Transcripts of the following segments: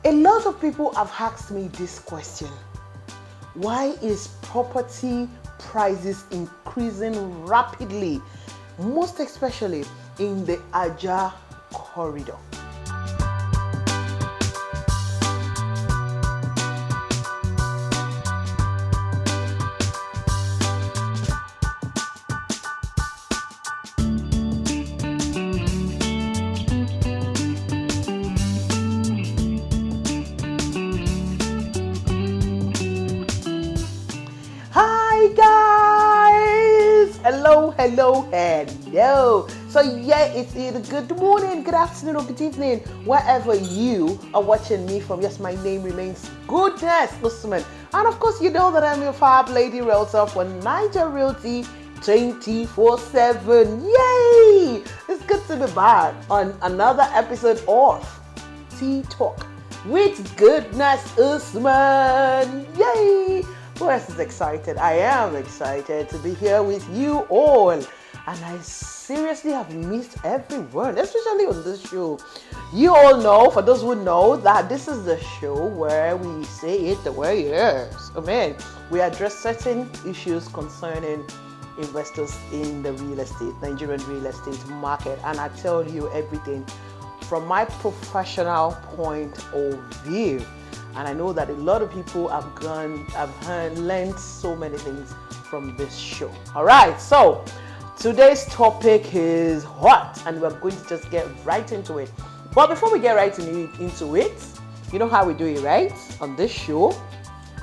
A lot of people have asked me this question. Why is property prices increasing rapidly, most especially in the Ajah corridor? Hi guys! Hello. So yeah, it's either good morning, good afternoon, or good evening, wherever you are watching me from. Yes, my name remains Goodness Usman. And of course, you know that I'm your fab lady realtor for Niger Realty 24/7. Yay! It's good to be back on another episode of Tea Talk with Goodness Usman. Yay! Who else is excited? I am excited to be here with you all. And I seriously have missed everyone, especially on this show. You all know, for those who know, that this is the show where we say it the way it is. Amen. We address certain issues concerning investors in the Nigerian real estate market. And I tell you everything from my professional point of view. And I know that a lot of people have learned so many things from this show. All right, so today's topic is hot, and we're going to just get right into it. But before we get right into it, you know how we do it, right? On this show,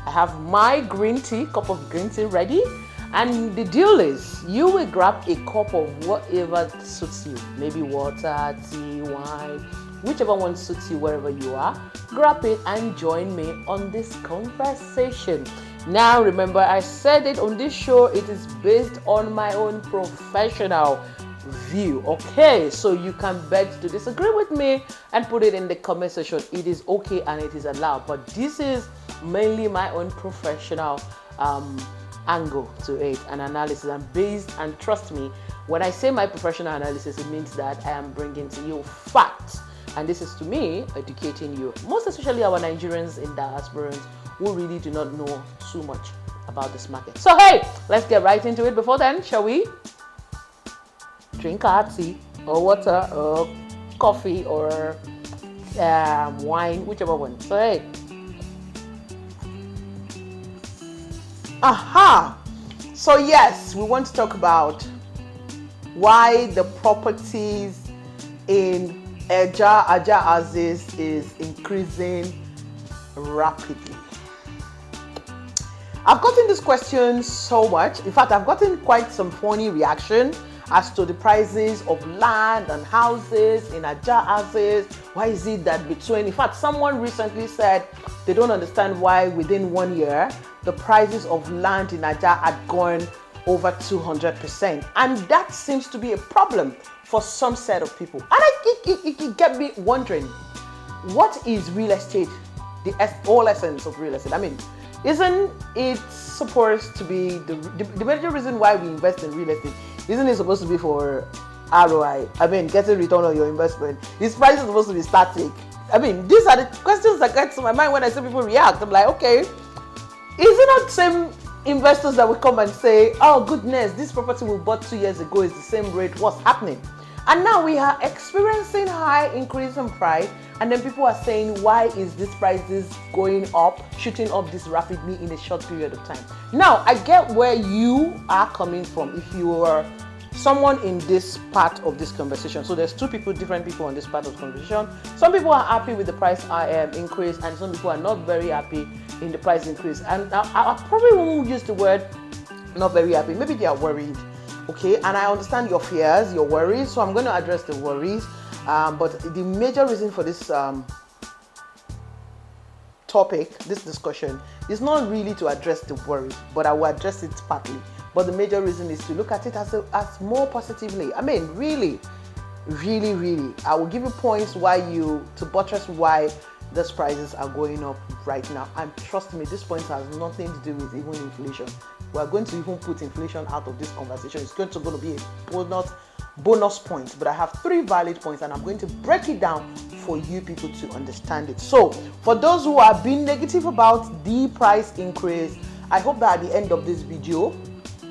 I have my cup of green tea ready. And the deal is, you will grab a cup of whatever suits you. Maybe water, tea, wine, whichever one suits you wherever you are. Grab it and join me on this conversation. Now, remember, I said it on this show, it is based on my own professional view. Okay, so you can beg to disagree with me and put it in the comment section. It is okay and it is allowed. But this is mainly my own professional angle to it, an analysis, and trust me, when I say my professional analysis, it means that I am bringing to you facts, and this is, to me, educating you, most especially our Nigerians in diasporans who really do not know too much about this market. So hey, let's get right into it. Before then, shall we drink our tea or water or coffee or wine, whichever one. So hey, so yes, we want to talk about why the properties in Ajah Aziz is increasing rapidly. I've gotten this question so much. In fact, I've gotten quite some funny reaction as to the prices of land and houses in Ajah Aziz. Why is it that in fact, someone recently said they don't understand why within 1 year, the prices of land in Ajah had gone over 200%. And that seems to be a problem for some set of people. And it get me wondering, what is real estate? The whole essence of real estate. I mean, isn't it supposed to be the major reason why we invest in real estate? Isn't it supposed to be for ROI? I mean, getting return on your investment. This price is supposed to be static. I mean, these are the questions that get to my mind when I see people react. I'm like, okay, is it not the same investors that will come and say, oh goodness, this property we bought 2 years ago is the same rate, what's happening? And now we are experiencing high increase in price, and then people are saying, why is this prices going up, shooting up this rapidly in a short period of time? Now, I get where you are coming from if you are someone in this part of this conversation. So there's different people on this part of the conversation. Some people are happy with the price increase, and some people are not very happy in the price increase. And I probably won't use the word not very happy. Maybe they are worried. Okay, and I understand your fears, your worries, so I'm going to address the worries. But the major reason for this topic, this discussion, is not really to address the worry, but I will address it partly. But the major reason is to look at it as more positively. I mean, really, I will give you points to buttress why these prices are going up right now. And trust me, this point has nothing to do with even inflation. We are going to even put inflation out of this conversation. It's going to be a bonus bonus points, but I have 3 valid points, and I'm going to break it down for you people to understand it. So for those who are being negative about the price increase, I hope that at the end of this video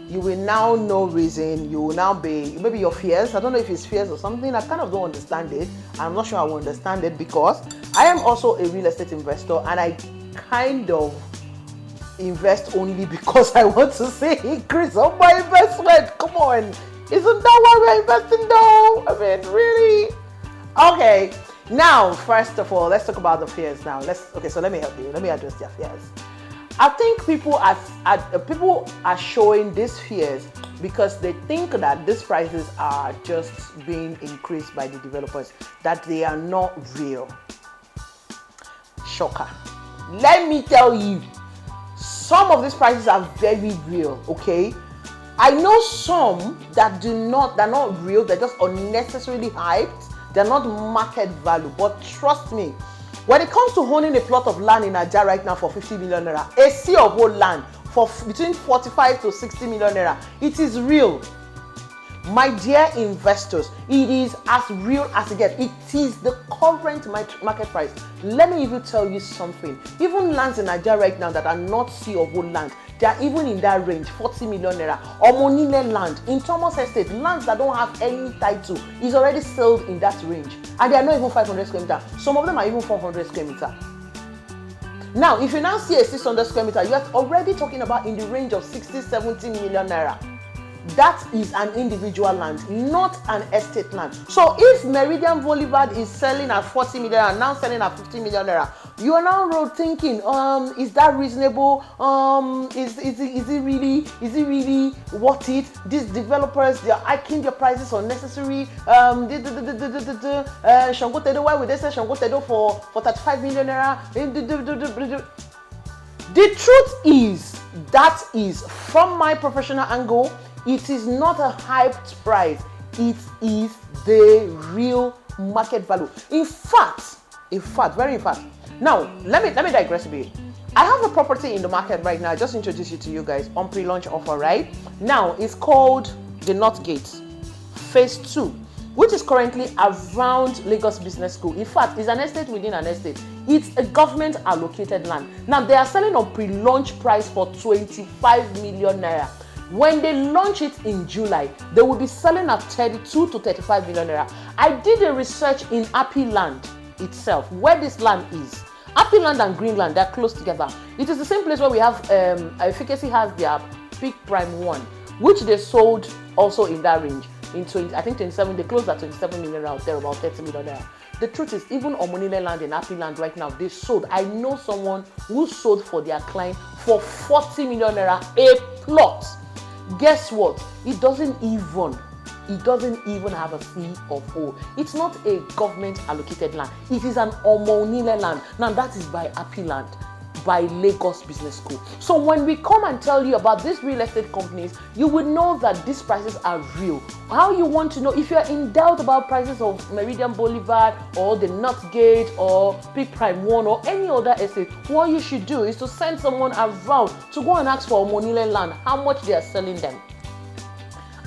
you will now know reason. You will now be, maybe your fears, I don't know if it's fears or something, I kind of don't understand it. I'm not sure I will understand it, because I am also a real estate investor, and I kind of invest only because I want to see increase on my investment. Come on, isn't that why we're investing though? I mean, really? Okay, now first of all, let's talk about the fears now. So let me help you. Let me address their fears. I think people are showing these fears because they think that these prices are just being increased by the developers, that they are not real. Shocker. Let me tell you, some of these prices are very real, okay? I know some that they're not real, they're just unnecessarily hyped, they're not market value, but trust me, when it comes to owning a plot of land in Ajah right now for 50 million naira, a sea of old land for between 45 to 60 million naira, it is real. My dear investors, it is as real as it gets. It is the current market price. Let me even tell you something. Even lands in Ajah right now that are not sea of old land, they are even in that range, 40 million naira. Omonile land in Thomas Estate, lands that don't have any title is already sold in that range, and they are not even 500 square meter. Some of them are even 400 square meter. Now, if you now see a 600 square meter, you are already talking about in the range of 60, 70 million naira. That is an individual land, not an estate land. So if Meridian Boulevard is selling at 40 million and now selling at 50 million naira, you are now thinking, is that reasonable? Is it really worth it? These developers, they are hiking their prices unnecessary. Shango Tedo, why would they say Shango Tedo for 35 million naira? The truth is, that is, from my professional angle, it is not a hyped price. It is the real market value. In fact. Now, let me digress a bit. I have a property in the market right now. I just introduced it to you guys on pre-launch offer, right? Now, it's called the North Gate Phase 2, which is currently around Lagos Business School. In fact, it's an estate within an estate. It's a government allocated land. Now, they are selling on pre-launch price for 25 million naira. When they launch it in July, they will be selling at 32 to 35 million naira. I did a research in Happy Land itself, where this land is. Happy Land and Greenland, they're close together. It is the same place where we have, Efficacy has their Peak Prime 1, which they sold also in that range. In 27, they closed at 27 million out there, about 30 million naira. The truth is, even Omonile land and Happy Land right now, they sold. I know someone who sold for their client for 40 million naira a plot. Guess what? It doesn't even have a C of O. It's not a government allocated land. It is an Omonile land. Now that is by Happy Land, by Lagos Business School. So when we come and tell you about these real estate companies, you will know that these prices are real. How you want to know if you are in doubt about prices of Meridian Boulevard or the North Gate or Peak Prime 1 or any other estate, what you should do is to send someone around to go and ask for Omonile land, how much they are selling them.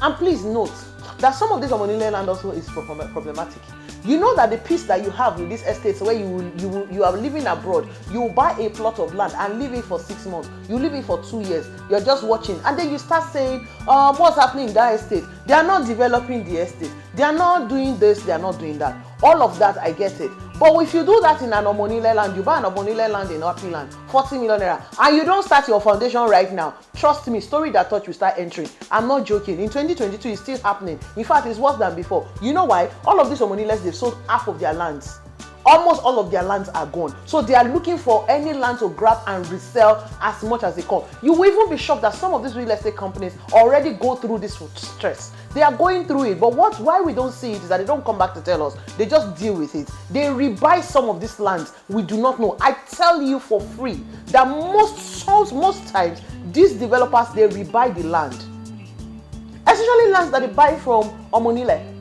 And please note that some of this Omonile land also is problematic. You know that the peace that you have with these estates where you are living abroad, you buy a plot of land and leave it for 6 months, you leave it for 2 years, you're just watching, and then you start saying, what's happening in that estate? They are not developing the estate, they are not doing this, they are not doing that. All of that, I get it. But if you do that in an Omonile land, you buy an Omonile land in Happy Land, 40 million naira, and you don't start your foundation right now, trust me, story that thought you start entering. I'm not joking. In 2022, it's still happening. In fact, it's worse than before. You know why? All of these Omoniles, they've sold half of their lands. Almost all of their lands are gone. So they are looking for any land to grab and resell as much as they can. You will even be shocked that some of these real estate companies already go through this stress. They are going through it. But why we don't see it is that they don't come back to tell us. They just deal with it. They rebuy some of these lands. We do not know. I tell you for free that most times these developers, they rebuy the land. Especially lands that they buy from Omonile.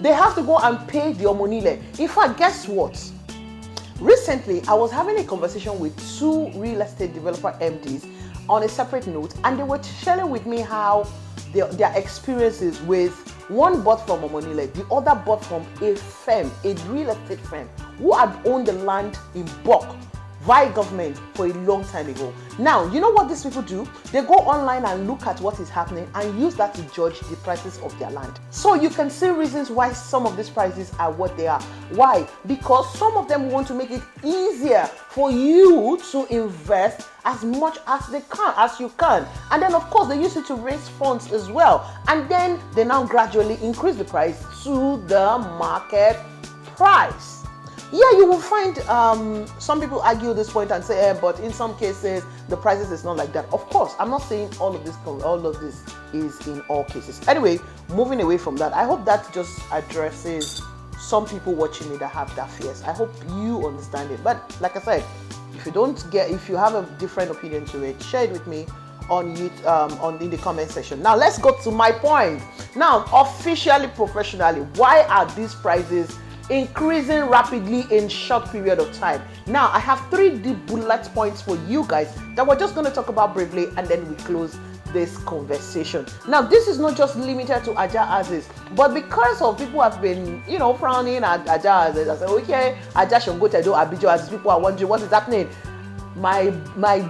They have to go and pay the Omonile. In fact, guess what? Recently, I was having a conversation with 2 real estate developer MDs on a separate note, and they were sharing with me how their experiences with One bought from Omonile, the other bought from a firm, a real estate firm, who had owned the land in bulk via government for a long time ago. Now, you know what these people do? They go online and look at what is happening and use that to judge the prices of their land. So you can see reasons why some of these prices are what they are. Why? Because some of them want to make it easier for you to invest as much as you can. And then of course they use it to raise funds as well. And then they now gradually increase the price to the market price. Yeah, you will find some people argue this point and say, but in some cases the prices is not like that. Of course, I'm not saying all of this is in all cases. Anyway, moving away from that, I hope that just addresses some people watching me that have that fears. I hope you understand it. But like I said, if you have a different opinion to it, share it with me on YouTube, in the comment section. Now let's go to my point. Now, officially, professionally, why are these prices increasing rapidly in short period of time? Now I have 3 deep bullet points for you guys that we're just going to talk about briefly, and then we close this conversation. Now this is not just limited to Ajah Aziz, but because of people have been frowning at Ajah Aziz, I say, okay, Ajah Shongotedo Abijo Aziz, people are wondering what is happening. My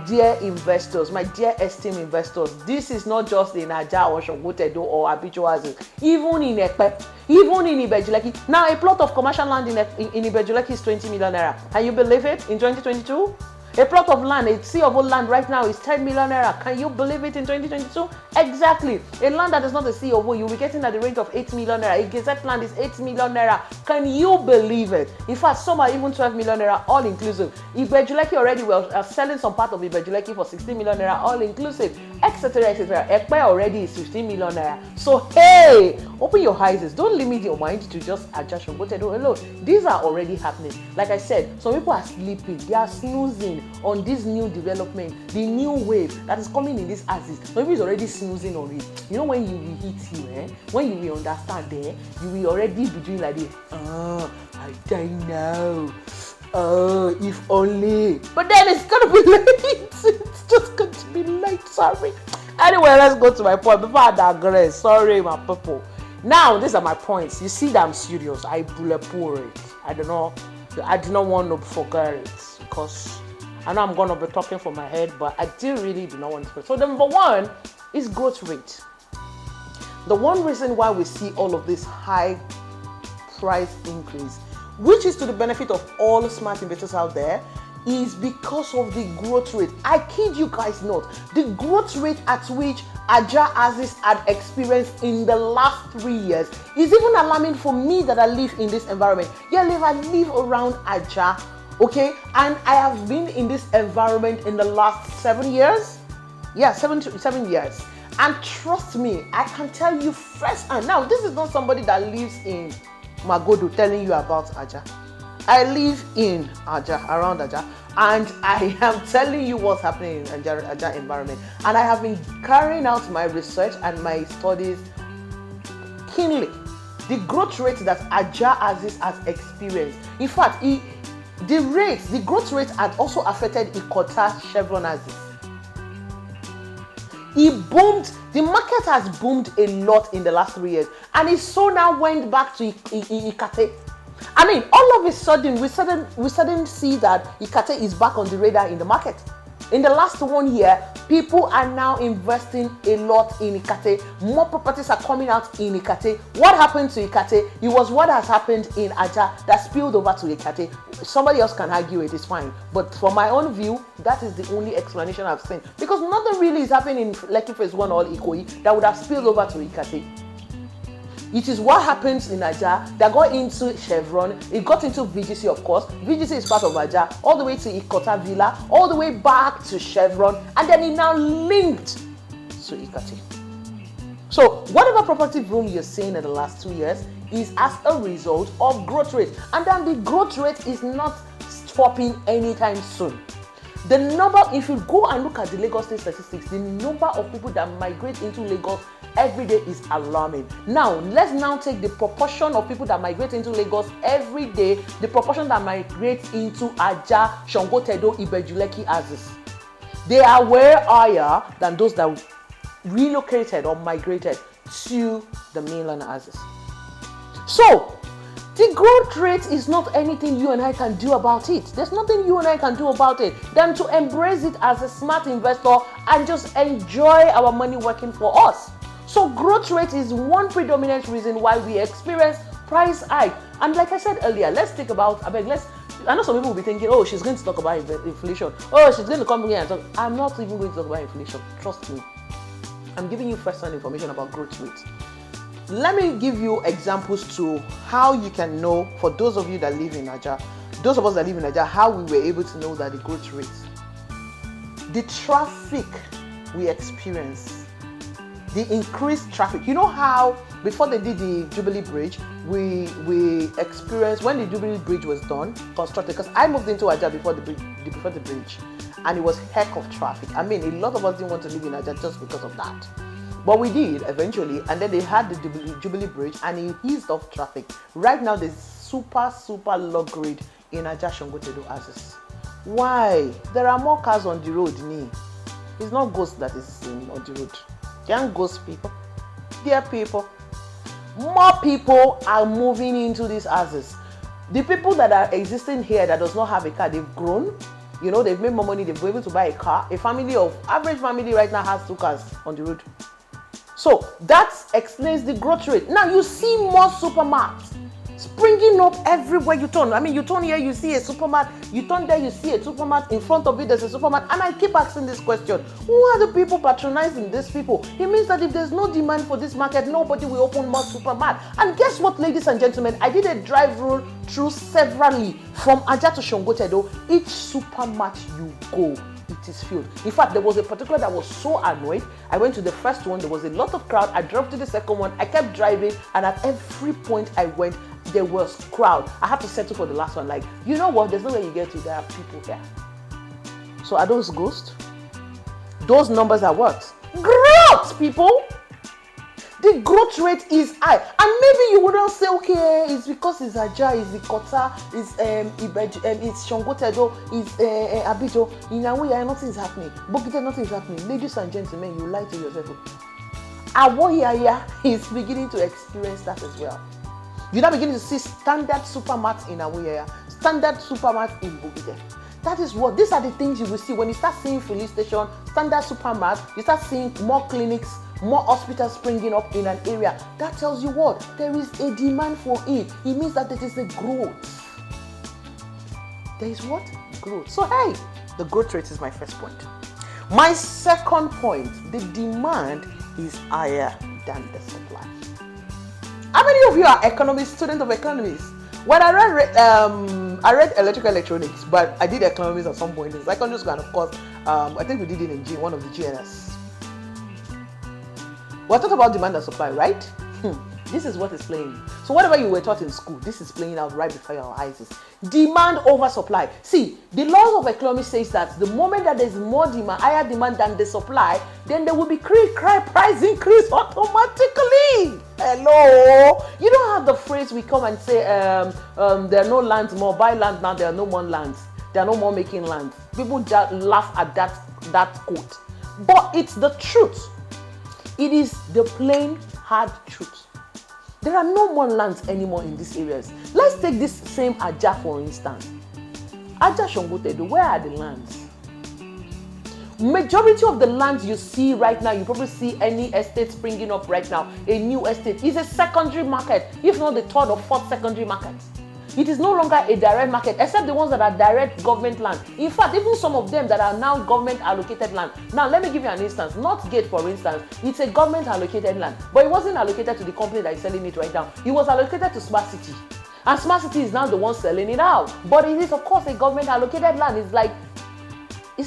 dear investors, my dear esteemed investors, this is not just in Ajah or Shongotedo or Abijo Aziz. Even in Ekpe, even in Ibejuleki. Now a plot of commercial land in Ibejuleki is 20 million naira. Can you believe it in 2022? A plot of land, a sea of land right now is 10 million naira. Can you believe it in 2022? Exactly. A land that is not a sea of you'll be getting at the rate of 8 million naira. A gazette land is 8 million naira. Can you believe it? In fact, some are even 12 million naira, all inclusive. Ibejuleki already are selling some part of Ibejuleki for 16 million naira, all inclusive, etc., etc. Ekpe already is 15 million naira. So hey, open your eyes. Don't limit your mind to just Ajah Shongotedo alone. These are already happening. Like I said, some people are sleeping. They are snoozing on this new development, the new wave that is coming in this axis. Maybe it's already snoozing on it. You know, when you will hit you, when you will understand, you will already be doing like this. I don't know. If only. But then it's gonna be late. It's just going to be late. Sorry. Anyway, let's go to my point before I digress. Sorry, my people. Now, these are my points. You see that I'm serious. I bullet point it. I do not want to forget it because I know I'm going to be talking from my head, but I really do not want to. So, number one is growth rate. The one reason why we see all of this high price increase, which is to the benefit of all smart investors out there, is because of the growth rate. I kid you guys not. The growth rate at which Ajah Aziz had experienced in the last 3 years is even alarming for me that I live in this environment. Yeah, I live around Ajah. Okay, and I have been in this environment in the last 7 years. Yeah, 7 years. And trust me, I can tell you firsthand. Now, this is not somebody that lives in Magodo telling you about Ajah. I live in Ajah, around Ajah, and I am telling you what's happening in Ajah environment. And I have been carrying out my research and my studies keenly. The growth rate that Ajah Aziz has experienced. In fact, the growth rate had also affected Ikota Chevron Aziz. The market has boomed a lot in the last 3 years, and it so now went back to Ikate. I mean, all of a sudden, we suddenly see that Ikate is back on the radar in the market. In the last 1 year, people are now investing a lot in Ikate. More properties are coming out in Ikate. What happened to Ikate? It was what has happened in Ajah that spilled over to Ikate. Somebody else can argue it, it's fine. But from my own view, that is the only explanation I've seen. Because nothing really is happening in Lekki Phase 1 or Ikoyi that would have spilled over to Ikate. It is what happens in Ajah that got into Chevron. It got into VGC, of course. VGC is part of Ajah, all the way to Ikota Villa, all the way back to Chevron, and then it now linked to Ikate. So whatever property boom you're seeing in the last 2 years is as a result of growth rate. And then the growth rate is not stopping anytime soon. The number, if you go and look at the Lagos State statistics, the number of people that migrate into Lagos every day is alarming. Now, let's now take the proportion of people that migrate into Lagos every day, the proportion that migrates into Ajah, Shongotedo, Ibejuleki, Aziz. They are way higher than those that relocated or migrated to the mainland houses. So, the growth rate is not anything you and I can do about it. There's nothing you and I can do about it than to embrace it as a smart investor and just enjoy our money working for us. So growth rate is one predominant reason why we experience price hike. And like I said earlier, let's think about, I know some people will be thinking, oh, she's going to talk about inflation. Oh, she's going to come here and talk. I'm not even going to talk about inflation. Trust me. I'm giving you first-hand information about growth rate. Let me give you examples to how you can know, for those of you that live in Ajah, those of us that live in Ajah, how we were able to know that the growth rate. The traffic we experience, the increased traffic. You know how before they did the Jubilee Bridge, we experienced, when the Jubilee Bridge was done, constructed, because I moved into Ajah before the bridge, and it was heck of traffic. I mean, a lot of us didn't want to live in Ajah just because of that. But we did eventually, and then they had the Jubilee Bridge and it eased off traffic. Right now, there's super low grade in Ajah Shongotedo houses. Why? There are more cars on the road. It's not ghosts that is on the road. Young ghost people. Dear people. More people are moving into these houses. The people that are existing here that does not have a car, they've grown. You know, they've made more money, they've been able to buy a car. Average family right now has 2 cars on the road. So that explains the growth rate. Now you see more supermarkets springing up everywhere you turn. I mean, you turn here, you see a supermarket. You turn there, you see a supermarket. In front of it, there's a supermarket. And I keep asking this question. Who are the people patronizing these people? It means that if there's no demand for this market, nobody will open more supermarket. And guess what, ladies and gentlemen? I did a drive rule through severally from Ajah to Shongotedo. Each supermarket you go, it is filled. In fact, there was a particular that was so annoyed. I went to the first one, there was a lot of crowd. I drove to the second one, I kept driving, and at every point I went, there was crowd. I had to settle for the last one. Like, you know what? There's no way you get to. There are people here. So are those ghosts? Those numbers are what? Growth, people. The growth rate is high. And maybe you would not say, okay, it's because it's Ajah, it's Ikota, it's Shongotedo, it's Abijo. In a way, nothing is happening. Bogita, nothing is happening. Ladies and gentlemen, you lie to yourself. Awoyaya is beginning to experience that as well. You're now beginning to see standard supermarkets in Awoyaya, standard supermarkets in Bogita. That is what, these are the things you will see when you start seeing filling station, standard supermarkets, you start seeing more clinics, more hospitals springing up in an area. That tells you what? There is a demand for it. It means that there is a growth. There is what? Growth. So hey, the growth rate is my first point. My second point, the demand is higher than the supply. How many of you are economists, students of economics? When I read electrical electronics, but I did economics at some point in secondary school, and of course, I think we did it in one of the GNS. We're talking about demand and supply, right? This is what is playing. So whatever you were taught in school, this is playing out right before your eyes. Demand over supply. See, the laws of economics says that the moment that there's more demand, higher demand than the supply, then there will be price increase automatically. Hello? You don't have the phrase we come and say, there are no lands more. Buy land now, there are no more lands. There are no more making land. People just laugh at that quote. But it's the truth. It is the plain, hard truth. There are no more lands anymore in these areas. Let's take this same Ajah for instance. Ajah Shongotedo, where are the lands? Majority of the lands you see right now, you probably see any estate springing up right now, a new estate, is a secondary market, if not the third or fourth secondary market. It is no longer a direct market, except the ones that are direct government land. In fact, even some of them that are now government allocated land. Now, let me give you an instance. Northgate, for instance, it's a government allocated land, but it wasn't allocated to the company that is selling it right now. It was allocated to Smart City. And Smart City is now the one selling it out. But it is, of course, a government allocated land. It's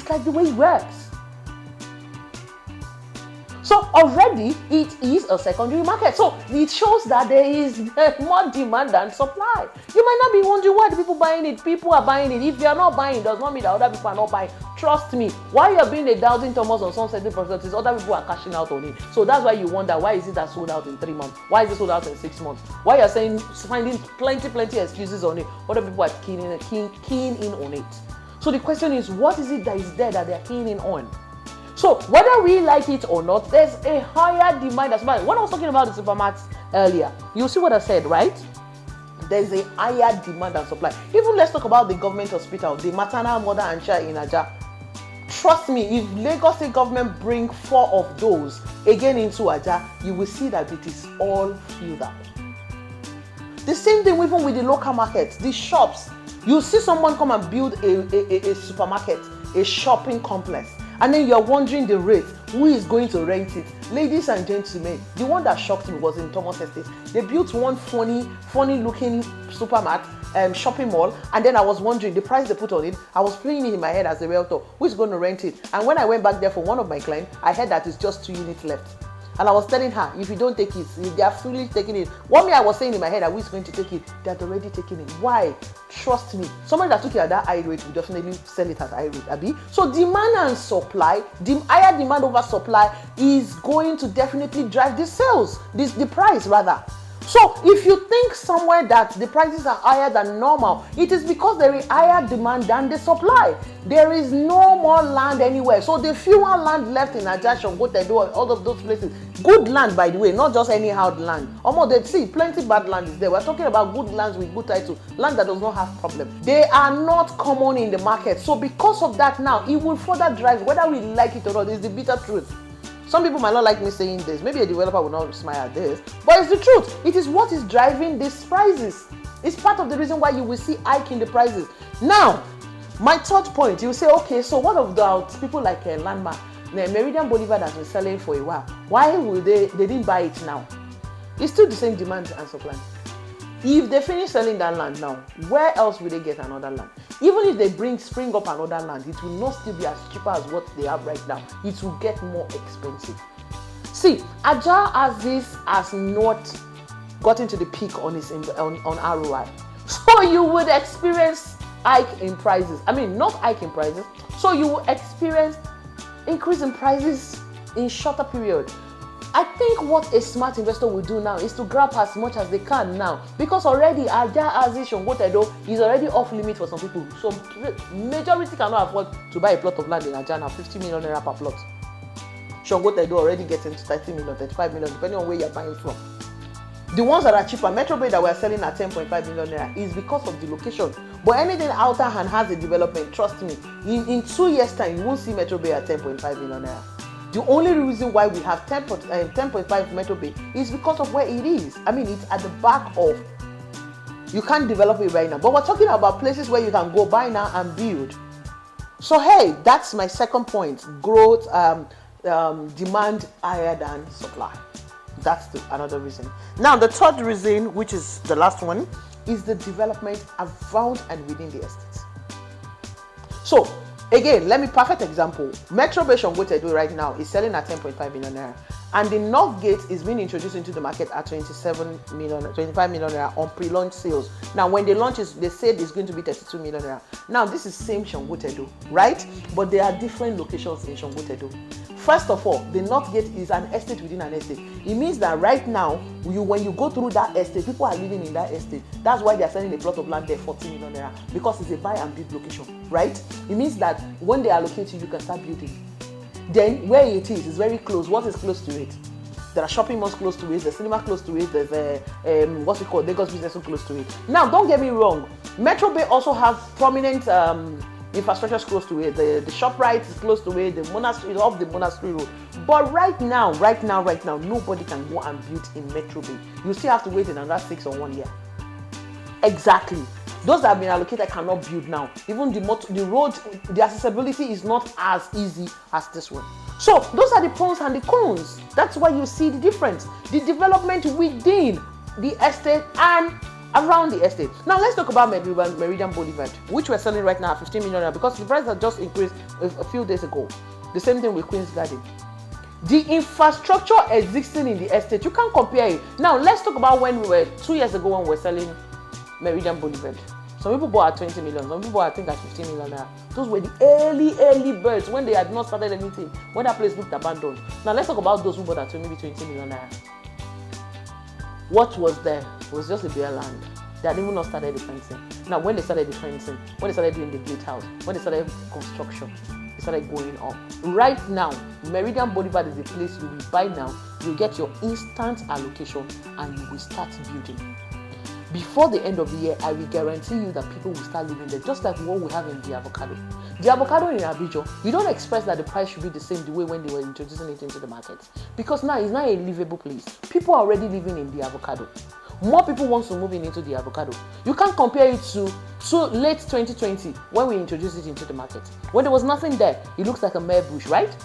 like the way it works. So already it is a secondary market. So it shows that there is more demand than supply. You might not be wondering why the people buying it. People are buying it. If they are not buying, it does not mean that other people are not buying. Trust me, while you are being a doubting Thomas on some certain properties, other people are cashing out on it. So that's why you wonder, why is it that sold out in 3 months? Why is it sold out in 6 months? Why you are finding plenty excuses on it? Other people are keen in on it. So the question is, what is it that is there that they are keen in on? So whether we like it or not, there's a higher demand as well. When I was talking about the supermarkets earlier, you see what I said, right? There's a higher demand and supply. Even let's talk about the government hospital, the maternal mother and child in Ajah. Trust me, if Lagos State government bring 4 of those again into Ajah, you will see that it is all filled up. The same thing even with the local markets, the shops. You see someone come and build a supermarket, a shopping complex, and then you're wondering the rate, who is going to rent it? Ladies and gentlemen, the one that shocked me was in Thomas Estate. They built one funny looking supermarket, shopping mall, and then I was wondering the price they put on it. I was playing it in my head as a realtor, who is going to rent it? And when I went back there for one of my clients, I heard that it's just 2 units left. And I was telling her, if you don't take it, if they are fully taking it. What me I was saying in my head, who is going to take it? They are already taking it. Why? Trust me. Somebody that took it at that high rate will definitely sell it at high rate, Abi. So demand and supply, the higher demand over supply is going to definitely drive the sales, the price rather. So if you think somewhere that the prices are higher than normal, it is because there is higher demand than the supply. There is no more land anywhere. So the fewer land left in Ajah, Shogotedo, all of those places. Good land, by the way, not just anyhow land. Almost they see plenty bad land is there. We're talking about good lands with good title, land that does not have problem. They are not common in the market. So because of that now, it will further drive, whether we like it or not, is the bitter truth. Some people might not like me saying this. Maybe a developer will not smile at this. But it's the truth. It is what is driving these prices. It's part of the reason why you will see hike in the prices. Now, my third point, you will say, okay, so what about people like Landmark, Meridian Boulevard has been selling for a while. Why would they didn't buy it now? It's still the same demand and supply. If they finish selling that land now, where else will they get another land? Even if they spring up another land, it will not still be as cheaper as what they have right now. It will get more expensive. See, Ajah has not gotten to the peak on ROI. So you would experience hike in prices. I mean, not hike in prices. So you will experience increase in prices in shorter period. I think what a smart investor will do now is to grab as much as they can now, because already Ajah is already off limit for some people. So majority cannot afford to buy a plot of land in Ajah now, 50 million naira per plot. Shongotedo already getting to 30 million, 35 million, depending on where you're buying from. The ones that are cheaper, Metro Bay that we're selling at 10.5 million naira is because of the location. But anything outer and has a development, trust me, in 2 years time, you won't see Metro Bay at 10.5 million naira. The only reason why we have 10.5 Metro Bay is because of where it is. I mean, it's at the back of, you can't develop it right now. But we're talking about places where you can go buy now and build. So hey, that's my second point. Growth, demand higher than supply. That's another reason. Now, the third reason, which is the last one, is the development around and within the estates. So, again, let me perfect example. Metro Bay Shongotedo right now is selling at 10.5 million naira, and the North Gate is being introduced into the market at 25 million naira on pre-launch sales. Now, when they launch it, they said it's going to be 32 million naira. Now, this is same Shongotedo, right? But there are different locations in Shongotedo. First of all, the North Gate is an estate within an estate. It means that right now, when you go through that estate, people are living in that estate. That's why they are selling a plot of land there 40 million naira, because it's a buy and build location, right? It means that when they allocate you, you can start building. Then where it is very close. What is close to it? There are shopping malls close to it, there's cinema close to it, there's Lagos business close to it. Now, don't get me wrong. Metro Bay also has prominent infrastructure is close to it. The ShopRite is close to it. The monastery is off the monastery road. But right now, nobody can go and build in Metro Bay. You still have to wait another 6 or 1 year. Exactly. Those that have been allocated cannot build now. Even the road, the accessibility is not as easy as this one. So those are the pros and the cons. That's why you see the difference. The development within the estate and around the estate. Now let's talk about Meridian Boulevard, which we're selling right now at 15 million because the price has just increased a few days ago. The same thing with Queen's Garden. The infrastructure existing in the estate, you can't compare it. Now let's talk about when we were 2 years ago when we were selling Meridian Boulevard. Some people bought at 20 million, some people bought I think at 15 million naira. Those were the early birds when they had not started anything, when that place looked abandoned. Now let's talk about those who bought at maybe 20 million naira. What was there? It was just a bare land. They had even not started the fencing. Now, when they started the fencing, when they started doing the gatehouse, when they started construction, it started going up. Right now, Meridian Boulevard is the place you will buy now. You get your instant allocation and you will start building. Before the end of the year, I will guarantee you that people will start living there, just like what we have in the avocado. The avocado in Abidjan, you don't expect that the price should be the same the way when they were introducing it into the market. Because now it's not a livable place. People are already living in the avocado. More people want to move into the avocado. You can't compare it to late 2020 when we introduced it into the market. When there was nothing there, it looks like a mere bush, right?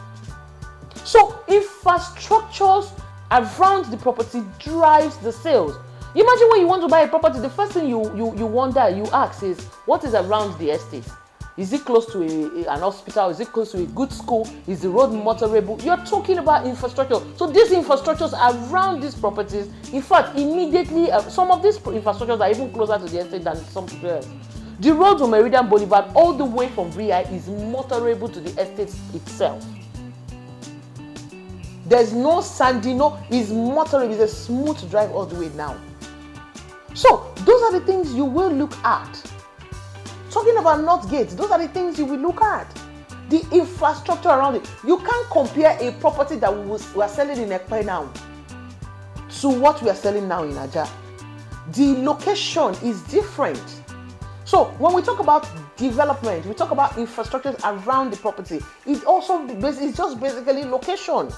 So infrastructures around the property drives the sales. Imagine when you want to buy a property, the first thing you wonder, you ask is, what is around the estate? Is it close to an hospital? Is it close to a good school? Is the road motorable? You're talking about infrastructure. So these infrastructures around these properties, in fact, immediately, some of these infrastructures are even closer to the estate than some else. The road on Meridian Boulevard, all the way from VI, is motorable to the estate itself. There's no sandy, it's motorable. It's a smooth drive all the way now. So those are the things you will look at. Talking about North Gate, those are the things you will look at. The infrastructure around it. You can't compare a property that we are selling in Ekpe now to what we are selling now in Ajah. The location is different. So when we talk about development, we talk about infrastructure around the property. It's just basically location,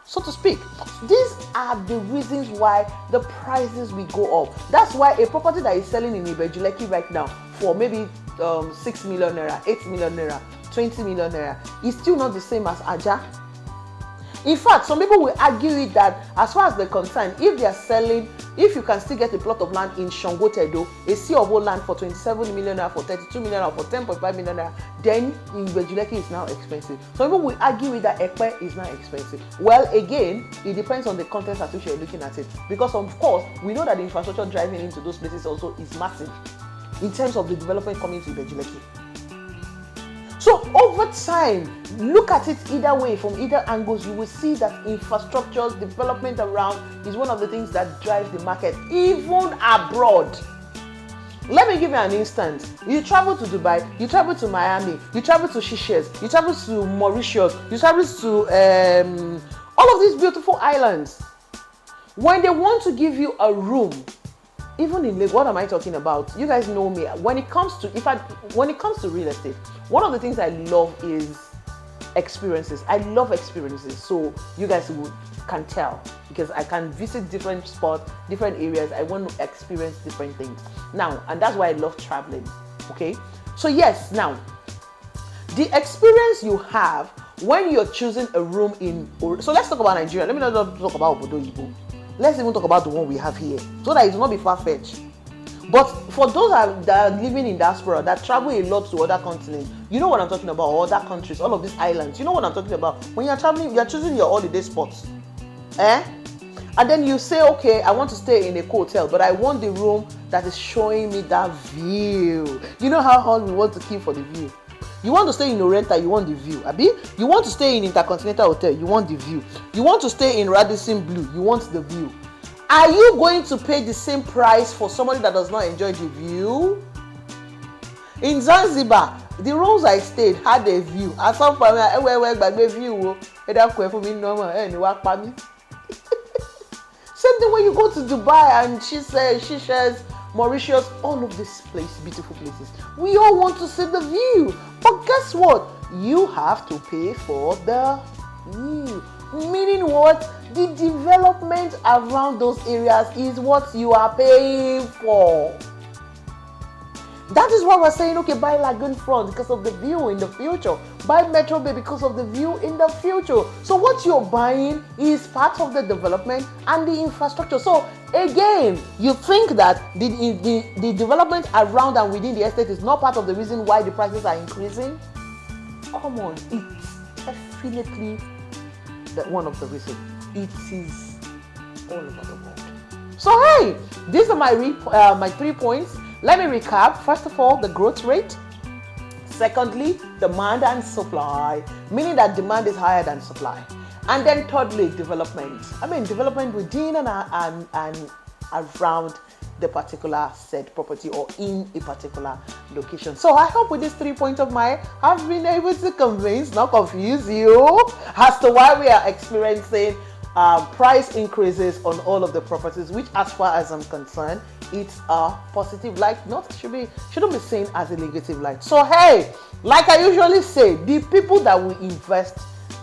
so to speak. These are the reasons why the prices will go up. That's why a property that is selling in Lekki right now for maybe 6 million naira, 8 million naira, 20 million naira is still not the same as Ajah. In fact, some people will argue it that as far as they're concerned, if they are selling, if you can still get a plot of land in Shango Tedo, a C of O land for 27 million naira, for 32 million naira, for 10.5 million naira, then Lekki is now expensive. Some people will argue with that Ekpe is now expensive. Well, again, it depends on the context at which you're looking at it. Because of course, we know that the infrastructure driving into those places also is massive in terms of the development coming to Lekki. So over time, look at it either way, from either angles, you will see that infrastructure development around is one of the things that drives the market, even abroad. Let me give you an instance. You travel to Dubai, you travel to Miami, you travel to Seychelles, you travel to Mauritius, you travel to all of these beautiful islands. When they want to give you a room, even in Lagos, what am I talking about? You guys know me. When it comes to real estate, one of the things I love is experiences. I love experiences. So you guys can tell, because I can visit different spots, different areas. I want to experience different things. Now, and that's why I love traveling. Okay? So yes, now, the experience you have when you're choosing a room so let's talk about Nigeria. Let me not talk about Obodo Igbo. Let's even talk about the one we have here, so that it will not be far-fetched. But for those that are living in diaspora, that travel a lot to other continents, you know what I'm talking about, or other countries, all of these islands, you know what I'm talking about. When you're traveling, you're choosing your holiday spots. And then you say, okay, I want to stay in a hotel, but I want the room that is showing me that view. You know how hard we want to keep for the view. You want to stay in Oriental, you want the view. Abi? You want to stay in Intercontinental Hotel, you want the view. You want to stay in Radisson Blue, you want the view. Are you going to pay the same price for somebody that does not enjoy the view? In Zanzibar, the rooms I stayed had a view. At some point, view. Same thing when you go to Dubai and she says, Mauritius, all of these places, beautiful places. We all want to see the view. But guess what? You have to pay for the view. Meaning what? The development around those areas is what you are paying for. That is why we're saying, okay, buy Lagoon Front because of the view in the future. Buy Metro Bay because of the view in the future. So what you're buying is part of the development and the infrastructure. So again, you think that the development around and within the estate is not part of the reason why the prices are increasing? Come on, it's definitely one of the reasons. It is all over the world. So hey, these are my 3 points. Let me recap. First of all, the growth rate. Secondly, demand and supply, meaning that demand is higher than supply. And then thirdly, development. Development within and around the particular said property or in a particular location. So I hope with these 3 points of mine, I've been able to convince, not confuse you as to why we are experiencing price increases on all of the properties, which as far as I'm concerned, it's a positive light, shouldn't be seen as a negative light. So hey, like I usually say, the people that will invest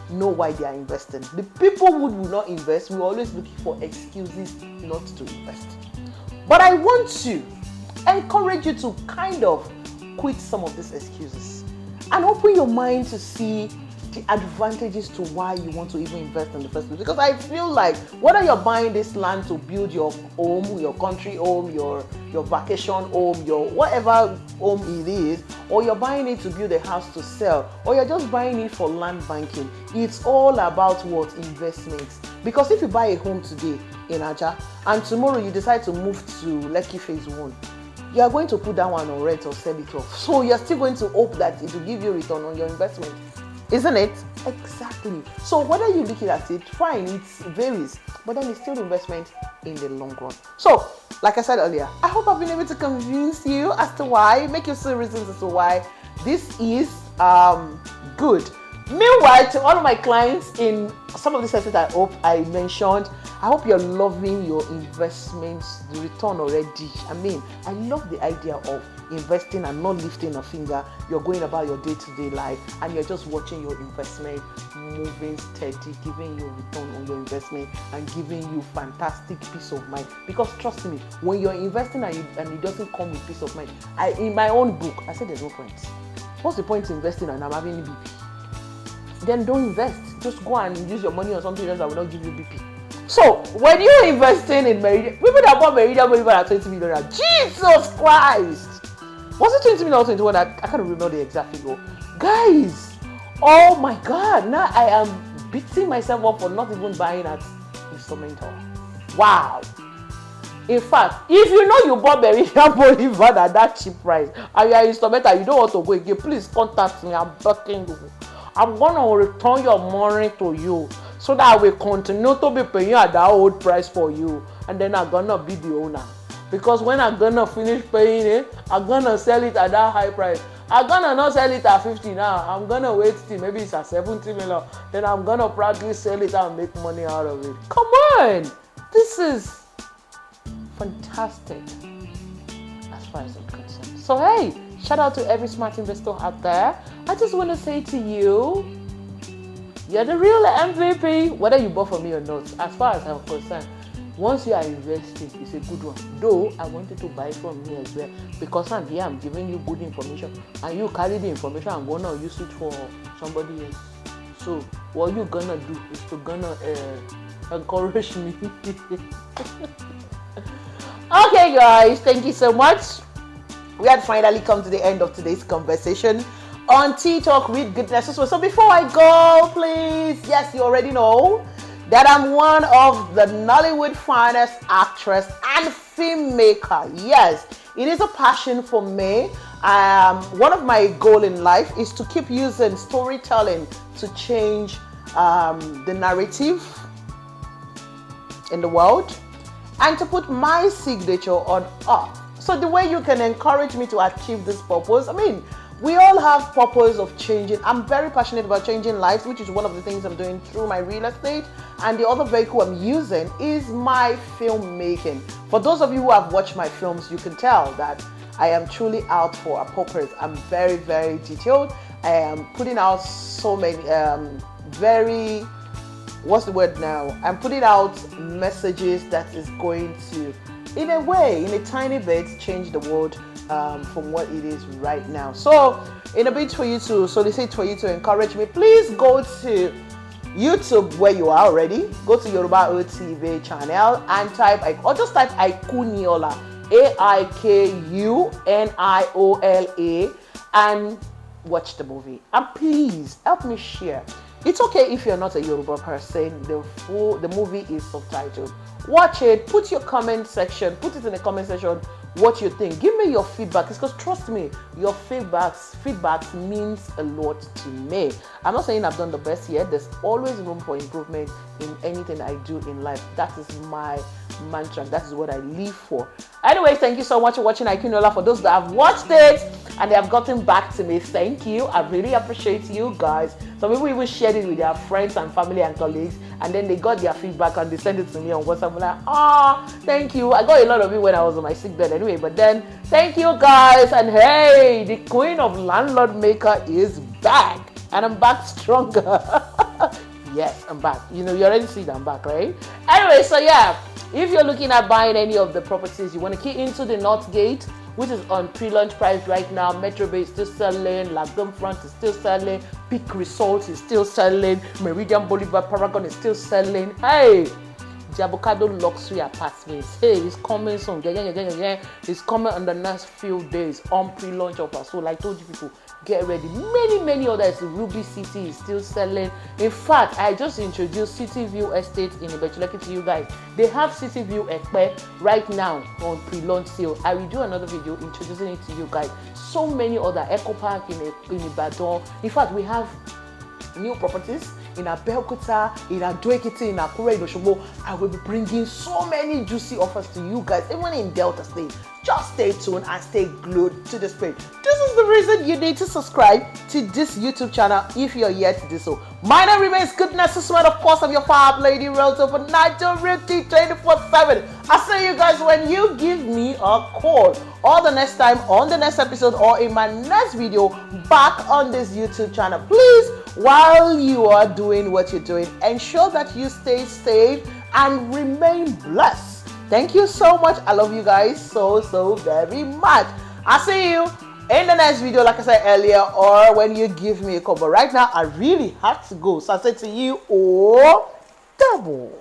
know why they are investing. The people who will not invest will always looking for excuses not to invest. But I want to encourage you to kind of quit some of these excuses and open your mind to see the advantages to why you want to even invest in the first place. Because I feel like whether you're buying this land to build your home, your country home, your vacation home, your whatever home it is, or you're buying it to build a house to sell, or you're just buying it for land banking, it's all about what? Investments. Because if you buy a home today in Ajah and tomorrow you decide to move to Lekki phase 1, you are going to put that one on rent or sell it off. So you're still going to hope that it will give you return on your investment. Isn't it? Exactly. So whether you're looking at it, fine, it varies, but then it's still investment in the long run. So, like I said earlier, I hope I've been able to convince you as to why, make you see reasons as to why this is good. Meanwhile, to all of my clients in some of the sectors I hope I mentioned, I hope you're loving your investments, the return already. I mean, I love the idea of investing and not lifting a finger. You're going about your day-to-day life and you're just watching your investment moving steady, giving you return on your investment and giving you fantastic peace of mind. Because trust me, when you're investing and it doesn't come with peace of mind, in my own book, I said there's no point. What's the point in investing and I'm having BP? Then don't invest. Just go and use your money on something else that will not give you BP. So when you're investing in Meridian, people that bought Meridian money at 20 million, Jesus Christ! Was it 20 million or 21? I can't remember the exact figure. Guys, oh my God, now I am beating myself up for not even buying at instrumental. Wow. In fact, if you know you bought Meridian Bolivar at that cheap price and you are instrumental, you don't want to go again, please contact me. I'm begging you. I'm going to return your money to you so that I will continue to be paying at that old price for you. And then I'm going to be the owner. Because when I'm going to finish paying it, I'm going to sell it at that high price. I'm going to not sell it at 50 now. I'm going to wait till maybe it's at 70 million. Then I'm going to proudly sell it and make money out of it. Come on! This is fantastic as far as I'm concerned. So hey, shout out to every smart investor out there. I just want to say to you, you're the real MVP, whether you bought from me or not. As far as I'm concerned, once you are investing, it's a good one. Though I wanted to buy from me as well, because I'm here, I'm giving you good information, and you carry the information and gonna use it for somebody else. So what you're gonna do is to gonna encourage me. Okay, guys, thank you so much. We had finally come to the end of today's conversation on Tea Talk with Goodness Usman. So before I go, please, yes, you already know that I'm one of the Nollywood finest actress and filmmaker. Yes, it is a passion for me. One of my goals in life is to keep using storytelling to change the narrative in the world and to put my signature on earth. So the way you can encourage me to achieve this purpose, I mean, we all have purpose of changing. I'm very passionate about changing lives, which is one of the things I'm doing through my real estate. And the other vehicle I'm using is my filmmaking. For those of you who have watched my films, you can tell that I am truly out for a purpose. I'm very, very detailed. I am putting out so many, what's the word now? I'm putting out messages that is going to, in a way, in a tiny bit, change the world from what it is right now. So in a bit for you to solicit for you to encourage me, please go to YouTube where you are already. Go to Yoruba TV channel and type aikuniola, AIKUNIOLA, and watch the movie. And please help me share. It's okay if you're not a Yoruba person. The movie is subtitled. Watch it. Put your comment section. Put it in the comment section what you think. Give me your feedback. Because trust me, your feedback means a lot to me. I'm not saying I've done the best yet. There's always room for improvement in anything I do in life. That is my mantra. That is what I live for. Anyway, thank you so much for watching Aikuniola. For those that have watched it and they have gotten back to me, thank you. I really appreciate you guys. Some people even shared it with their friends and family and colleagues, and then they got their feedback and they sent it to me on WhatsApp. I'm like, thank you. I got a lot of it when I was on my sick bed anyway, but then thank you guys. And hey, the queen of landlord maker is back, and I'm back stronger. Yes, I'm back. You already see that I'm back, right? Anyway, so yeah, if you're looking at buying any of the properties, you want to key into the North Gate, which is on pre-launch price right now. Metro Bay is still selling, Lagdom Front is still selling, Peak Resort is still selling, Meridian Boulevard Paragon is still selling. Hey, Jabocado Luxury Apartments, hey, it's coming soon. It's coming in the next few days on pre-launch offer. So like I told you people, get ready. Many others. Ruby City is still selling. In fact, I just introduced City View Estate in Lekki to you guys. They have City View Ekpe right now on pre-launch sale. I will do another video introducing it to you guys. So many other Eco Park in Ibadan. In fact, we have new properties in Abeokuta, in Ado-Ekiti, in Akure, in Osogbo. I will be bringing so many juicy offers to you guys, even in Delta State. Just stay tuned and stay glued to this page. This is the reason you need to subscribe to this YouTube channel if you're yet to do so. My name remains Goodness Usman. Of course, I'm your fab lady, Rosa for Nigel Realty 24/7. I'll see you guys when you give me a call, or the next time on the next episode, or in my next video back on this YouTube channel. Please, while you are doing what you're doing, ensure that you stay safe and remain blessed. Thank you so much. I love you guys so very much. I'll see you in the next video, like I said earlier, or when you give me a call. But right now, I really have to go. So I say to you, double.